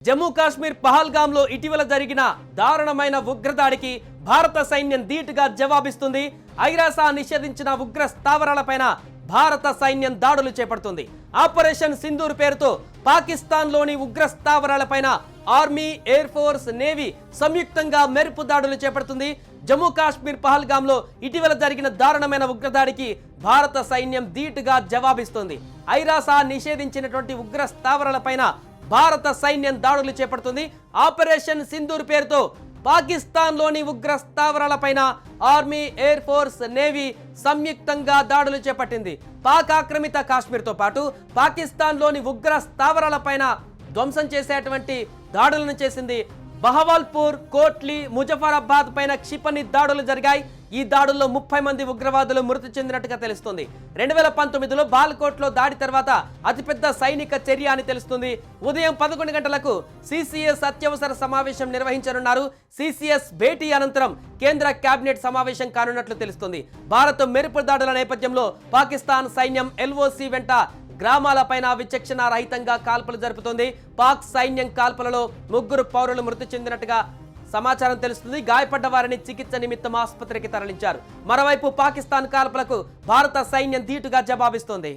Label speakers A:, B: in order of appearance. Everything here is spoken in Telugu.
A: జమ్మూ కాశ్మీర్ పహల్గామ్లో ఇటీవల జరిగిన దారుణమైన ఉగ్రదాడికి భారత సైన్యం ధీటుగా జవాబిస్తుంది. ఐరాస నిషేధించిన ఉగ్ర స్థావరాలపైన భారత సైన్యం దాడులు చేపడుతుంది. ఆపరేషన్ సింధూర్ పేరుతో పాకిస్తాన్లోని ఉగ్ర స్థావరాలపైన ఆర్మీ, ఎయిర్ ఫోర్స్, నేవీ సంయుక్తంగా మెరుపు దాడులు చేపడుతుంది. జమ్మూ కాశ్మీర్ పహల్గామ్లో ఇటీవల జరిగిన దారుణమైన ఉగ్రదాడికి భారత సైన్యం ధీటుగా జవాబిస్తుంది. ఐరాస నిషేధించినటువంటి ఉగ్ర స్థావరాలపైన భారత సైన్యం దాడులు చేపడుతుంది. ఆపరేషన్ సింధూర్ పేరుతో పాకిస్తాన్లోని ఉగ్ర స్థావరాలపైన ఆర్మీ, ఎయిర్ ఫోర్స్, నేవీ సంయుక్తంగా దాడులు చేపట్టింది. పాక్ ఆక్రమిత కాశ్మీర్తో పాటు పాకిస్తాన్లోని ఉగ్ర స్థావరాలపైన ధ్వంసం చేసేటువంటి దాడులను చేసింది. బహవాల్పూర్, కోట్లీ, ముజఫరాబాద్ పైన క్షిపణి దాడులు జరిగాయి. ఈ దాడుల్లో 30 మంది ఉగ్రవాదులు మృతి చెందినట్టుగా తెలుస్తుంది. 2019లో బాల్కోట్లో దాడి తర్వాత అతిపెద్ద సైనిక చర్య అని తెలుస్తుంది. ఉదయం 11 గంటలకు సిసిఎస్ అత్యవసర సమావేశం నిర్వహించనున్నారు. సిసిఎస్ భేటీ అనంతరం కేంద్ర కేబినెట్ సమావేశం కానున్నట్లు తెలుస్తుంది. భారత్ మెరుపు దాడుల నేపథ్యంలో పాకిస్తాన్ సైన్యం ఎల్ఓసి వెంట గ్రామాలపైన విచక్షణ రహితంగా కాల్పులు జరుపుతోంది. పాక్ సైన్యం కాల్పులలో 3 పౌరులు మృతి చెందినట్టుగా సమాచారం తెలుస్తుంది. గాయపడ్డ వారిని చికిత్స నిమిత్తం ఆసుపత్రికి తరలించారు. మరోవైపు పాకిస్తాన్ కాల్పులకు భారత సైన్యం ధీటుగా జవాబిస్తోంది.